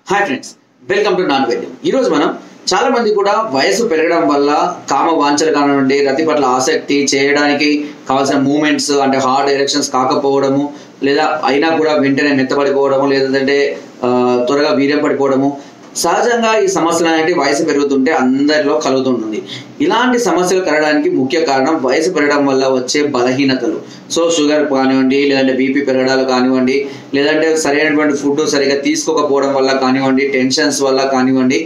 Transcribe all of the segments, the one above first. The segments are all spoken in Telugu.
Hi friends, welcome to non వైద్యం. ఈరోజు మనం చాలా మంది కూడా వయసు పెరగడం వల్ల కామ వాంఛలు కానివ్వండి, రతి పట్ల ఆసక్తి చేయడానికి కావాల్సిన మూమెంట్స్ అంటే హార్ట్ ఎరెక్షన్స్ కాకపోవడము, లేదా అయినా కూడా వెంటనే మెత్తబడిపోవడము, లేదంటే త్వరగా వీర్యం పడిపోవడము, సహజంగా ఈ సమస్యలు అనేవి వయసు పెరుగుతుంటే అందరిలో కలుగుతుంటుంది. ఇలాంటి సమస్యలు కలగడానికి ముఖ్య కారణం వయసు పెరగడం వల్ల వచ్చే బలహీనతలు. సో షుగర్ కానివ్వండి, లేదంటే బీపీ పెరగడాలు కానివ్వండి, లేదంటే సరైనటువంటి ఫుడ్ సరిగా తీసుకోకపోవడం వల్ల కానివ్వండి, టెన్షన్స్ వల్ల కానివ్వండి,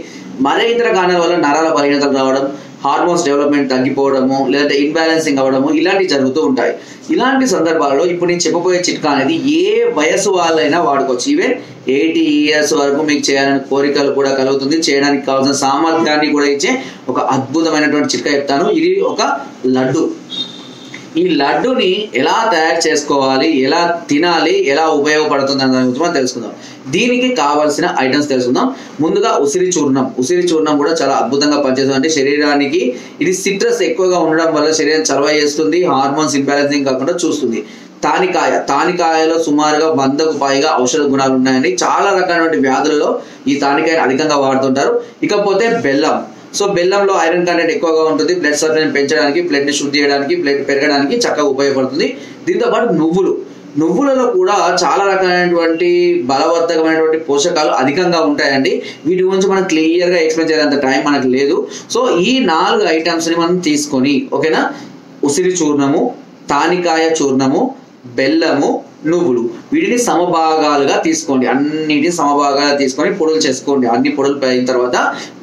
మరే ఇతర కారణాల వల్ల నరాల బలహీనతలు రావడం, హార్మోన్స్ డెవలప్మెంట్ తగ్గిపోవడము, లేదంటే ఇన్బ్యాలెన్సింగ్ అవ్వడము ఇలాంటివి జరుగుతూ ఉంటాయి. ఇలాంటి సందర్భాల్లో ఇప్పుడు నేను చెప్పబోయే చిట్కా అనేది ఏ వయసు వాళ్ళైనా వాడుకోవచ్చు. ఈవెన్ 80 years వరకు మీకు చేయాలని కోరికలు కూడా కలుగుతుంది. చేయడానికి కావాల్సిన సామర్థ్యాన్ని కూడా ఇచ్చే ఒక అద్భుతమైనటువంటి చిట్కా చెప్తాను. ఇది ఒక లడ్డు. ఈ లడ్డుని ఎలా తయారు చేసుకోవాలి, ఎలా తినాలి, ఎలా ఉపయోగపడుతుంది అనే గురించి మనం తెలుసుకుందాం. దీనికి కావాల్సిన ఐటమ్స్ తెలుసుకుందాం. ముందుగా ఉసిరి చూర్ణం. ఉసిరి చూర్ణం కూడా చాలా అద్భుతంగా పనిచేస్తుంది. అంటే శరీరానికి ఇది సిట్రస్ ఎక్కువగా ఉండడం వల్ల శరీరం చలవ చేస్తుంది, హార్మోన్స్ ఇంబ్యాలెన్సింగ్ కాకుండా చూస్తుంది. తానికాయలో సుమారుగా 100కు పైగా ఔషధ గుణాలు ఉన్నాయండి. చాలా రకాలైన వ్యాధులలో ఈ తానికాయను అధికంగా వాడుతుంటారు. ఇకపోతే బెల్లం. సో బెల్లంలో ఐరన్ కంటెంట్ ఎక్కువగా ఉంటుంది. బ్లడ్ సప్లైని పెంచడానికి, బ్లడ్ ని శుద్ధి చేయడానికి, బ్లడ్ పెరగడానికి చక్కగా ఉపయోగపడుతుంది. దీంతో పాటు నువ్వులలో కూడా చాలా రకాలైనటువంటి బలవర్ధకమైనటువంటి పోషకాలు అధికంగా ఉంటాయండి. వీటి గురించి మనం క్లియర్గా ఎక్స్ప్లెయిన్ చేయాలంత టైం మనకు లేదు. సో ఈ 4 ఐటమ్స్ని మనం తీసుకొని, ఓకేనా, ఉసిరి చూర్ణము, తానికాయ చూర్ణము, బెల్లము, నువ్వులు, వీటిని సమభాగాలుగా తీసుకోండి. అన్నిటిని సమభాగాలుగా తీసుకొని పొడులు చేసుకోండి. అన్ని పొడులు అయిన తర్వాత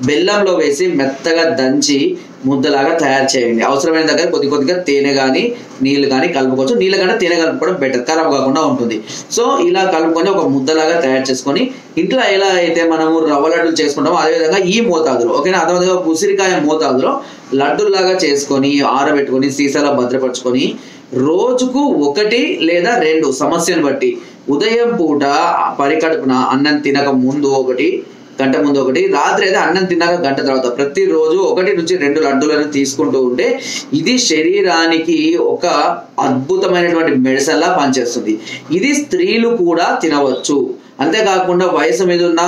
బెల్లంలో వేసి మెత్తగా దంచి ముద్దలాగా తయారు చేయండి. అవసరమైన దగ్గర కొద్దిగా తేనె కానీ నీళ్ళు కానీ కలుపుకోవచ్చు. నీళ్ళ కంటే తేనె కలుపుకోవడం బెటర్, ఖరాబ్ కాకుండా ఉంటుంది. సో ఇలా కలుపుకొని ఒక ముద్దలాగా తయారు చేసుకొని ఇంట్లో ఎలా అయితే మనము రవ్వ లడ్డులు చేసుకుంటామో అదేవిధంగా ఈ మోతాదులో, ఓకేనా, అదేవిధంగా ఉసిరికాయ మోతాదులో లడ్డుల్లాగా చేసుకొని ఆరబెట్టుకొని సీసాలో భద్రపరచుకొని రోజుకు 1 లేదా 2 సమస్యను బట్టి ఉదయం పూట పరికడుపున అన్నం తినక ముందు 1 గంట ముందు 1, రాత్రి అయితే అన్నం తిన్నాక గంట తర్వాత ప్రతిరోజు 1 నుంచి 2 లడ్డూలను తీసుకుంటూ ఉంటే ఇది శరీరానికి ఒక అద్భుతమైనటువంటి మెడిసిన్ లా పనిచేస్తుంది. ఇది స్త్రీలు కూడా తినవచ్చు. అంతేకాకుండా వయసు మీద ఉన్న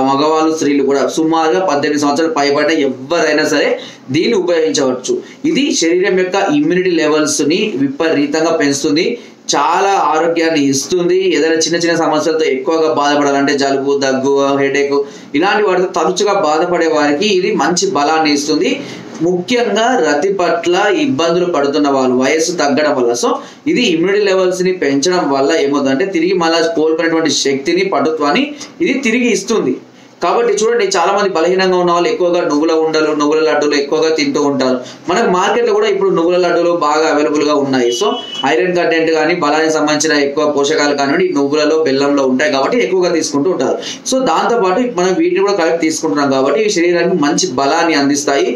మగవాళ్ళు, స్త్రీలు కూడా సుమారుగా 18 సంవత్సరాలు పైబడిన ఎవరైనా సరే దీన్ని ఉపయోగించవచ్చు. ఇది శరీరం యొక్క ఇమ్యూనిటీ లెవెల్స్ ని విపరీతంగా పెంచుతుంది, చాలా ఆరోగ్యాన్ని ఇస్తుంది. ఏదైనా చిన్న సమస్యలతో ఎక్కువగా బాధపడాలంటే జలుబు, దగ్గు, హెడేక్ ఇలాంటి వాటితో తరచుగా బాధపడే వారికి ఇది మంచి బలాన్ని ఇస్తుంది. ముఖ్యంగా రతి పట్ల ఇబ్బందులు పడుతున్న వాళ్ళు వయసు తగ్గడం వల్ల, సో ఇది ఇమ్యూనిటీ లెవెల్స్ ని పెంచడం వల్ల ఏమవుతుందంటే తిరిగి మళ్ళీ కోల్పోయినటువంటి శక్తిని, పటుత్వాన్ని ఇది తిరిగి ఇస్తుంది. కాబట్టి చూడండి, చాలా మంది బలహీనంగా ఉన్న వాళ్ళు ఎక్కువగా నువ్వుల లడ్డూలు ఎక్కువగా తింటూ ఉంటారు. మనకు మార్కెట్లో కూడా ఇప్పుడు నువ్వుల లడ్డూలు బాగా అవైలబుల్ గా ఉన్నాయి. సో ఐరన్ కంటెంట్ కానీ బలానికి సంబంధించిన ఎక్కువ పోషకాలు కానివ్వండి నువ్వులలో, బెల్లంలో ఉంటాయి కాబట్టి ఎక్కువగా తీసుకుంటూ ఉంటారు. సో దాంతోపాటు మనం వీటిని కూడా కలిపి తీసుకుంటున్నాం కాబట్టి ఈ శరీరానికి మంచి బలాన్ని అందిస్తాయి.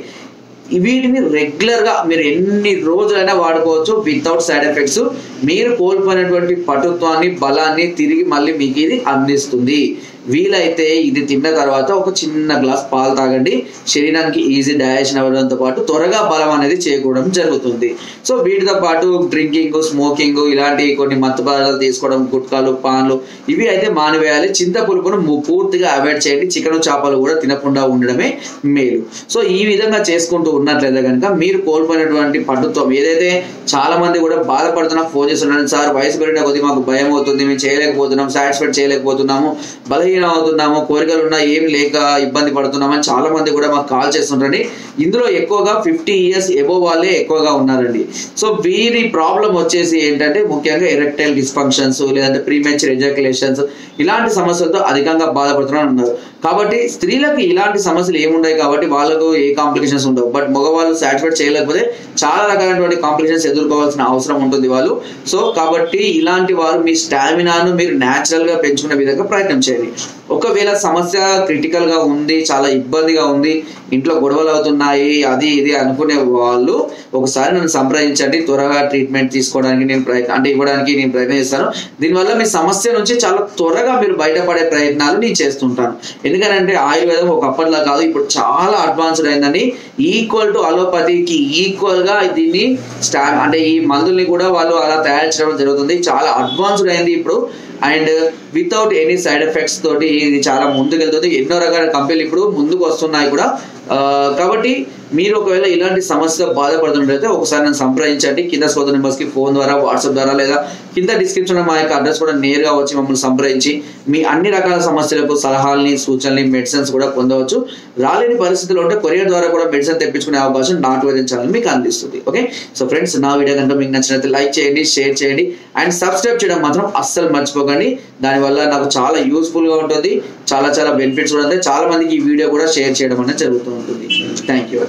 వీటిని రెగ్యులర్ గా మీరు ఎన్ని రోజులైనా వాడుకోవచ్చు వితౌట్ సైడ్ ఎఫెక్ట్స్. మీరు కోల్పోయినటువంటి పటుత్వాన్ని, బలాన్ని తిరిగి మళ్ళీ మీకు ఇది అందిస్తుంది. వీలైతే ఇది తిన్న తర్వాత ఒక చిన్న గ్లాస్ పాలు తాగండి. శరీరానికి ఈజీ డైజెషన్ అవ్వడంతో పాటు త్వరగా బలం అనేది చేకూడడం జరుగుతుంది. సో వీటితో పాటు డ్రింకింగ్, స్మోకింగ్ ఇలాంటి కొన్ని మత్తు పదార్థాలు తీసుకోవడం, గుట్కాలు, పాన్లు ఇవి అయితే మానివేయాలి. చింత పులుపును పూర్తిగా అవాయిడ్ చేయండి. చికెన్, చేపలు కూడా తినకుండా ఉండడమే మేలు. సో ఈ విధంగా చేసుకుంటూ ఉన్నట్లయితే కనుక మీరు కోల్పోయినటువంటి పటుత్వం ఏదైతే చాలా మంది కూడా బాధపడుతున్నా ఫోన్ చేస్తున్నాను, సార్ వయసు పెరిగిన కొద్ది మాకు భయం అవుతుంది, మేము చేయలేకపోతున్నాం, సాటిస్ఫైడ్ చేయలేకపోతున్నాము, బలహీనం అవుతున్నాము, కోరికలు ఉన్నా ఏం లేక ఇబ్బంది పడుతున్నామని చాలా మంది కూడా మాకు కాల్ చేస్తుంటారండి. ఇందులో ఎక్కువగా 50 years ఎబోవ్ వాళ్ళే ఎక్కువగా ఉన్నారండి. సో వీరి ప్రాబ్లం వచ్చేసి ఏంటంటే ముఖ్యంగా ఎరెక్టైల్ డిస్ఫంక్షన్స్, లేదంటే ప్రీమెచ్యూర్ ఎజాక్యులేషన్స్ ఇలాంటి సమస్యలతో అధికంగా బాధపడుతున్నారు. కాబట్టి స్త్రీలకు ఇలాంటి సమస్యలు ఏముంటాయి కాబట్టి వాళ్ళకు ఏ కాంప్లికేషన్స్ ఉండవు. బట్ మగవాళ్ళు సాటిస్ఫైడ్ చేయలేకపోతే చాలా రకాలైనటువంటి కాంప్లికేషన్స్ ఎదుర్కోవాల్సిన అవసరం ఉంటుంది వాళ్ళు. సో కాబట్టి ఇలాంటి వారు మీ స్టామినాను మీరు న్యాచురల్ గా పెంచుకునే విధంగా ప్రయత్నం చేయండి. ఒకవేళ సమస్య క్రిటికల్ గా ఉంది, చాలా ఇబ్బందిగా ఉంది, ఇంట్లో గొడవలు అవుతున్నాయి, అది ఇది అనుకునే వాళ్ళు ఒకసారి నన్ను సంప్రదించండి. త్వరగా ట్రీట్మెంట్ తీసుకోవడానికి ఇవ్వడానికి నేను ప్రయత్నిస్తాను. దీనివల్ల మీ సమస్య నుంచి చాలా త్వరగా మీరు బయటపడే ప్రయత్నాలు నేను చేస్తుంటాను. ఎందుకంటే ఆయుర్వేదం ఒకప్పటిలా కాదు, ఇప్పుడు చాలా అడ్వాన్స్డ్ అయిందని. ఈక్వల్ టు అలోపతికి ఈక్వల్ గా దీన్ని అంటే ఈ మందుల్ని కూడా వాళ్ళు అలా తయారు చేయడం జరుగుతుంది. చాలా అడ్వాన్స్డ్ అయింది ఇప్పుడు. And without any side effects తో తోటి ఇది చాలా ముందుకెళ్తుంది. ఎన్నో రకాల కంపెనీలు ఇప్పుడు ముందుకు వస్తున్నాయి కూడా. కాబట్టి మీరు ఒకవేళ ఇలాంటి సమస్య బాధపడుతున్నట్లయితే ఒకసారి నన్ను సంప్రదించండి. కింద సోదరు నెంబర్స్కి ఫోన్ ద్వారా, వాట్సాప్ ద్వారా, లేదా కింద డిస్క్రిప్షన్లో మా యొక్క అడ్రస్ కూడా నేరుగా వచ్చి మమ్మల్ని సంప్రదించి మీ అన్ని రకాల సమస్యలకు సలహాలని, సూచనలు, మెడిసిన్స్ కూడా పొందవచ్చు. రాలేని పరిస్థితులు ఉంటే కొరియర్ ద్వారా కూడా మెడిసిన్ తెప్పించుకునే అవకాశం నాట్ వైద్యం ఛానల్ మీకు అందిస్తుంది. ఓకే, సో ఫ్రెండ్స్, నా వీడియో కనుక మీకు నచ్చినట్లయితే లైక్ చేయండి, షేర్ చేయండి అండ్ సబ్స్క్రైబ్ చేయడం మాత్రం అస్సలు మర్చిపోకండి. దానివల్ల నాకు చాలా యూస్ఫుల్గా ఉంటుంది, చాలా బెనిఫిట్స్ కూడా ఉంటాయి. చాలా మందికి ఈ వీడియో కూడా షేర్ చేయడం అనేది జరుగుతూ ఉంటుంది. Thank you.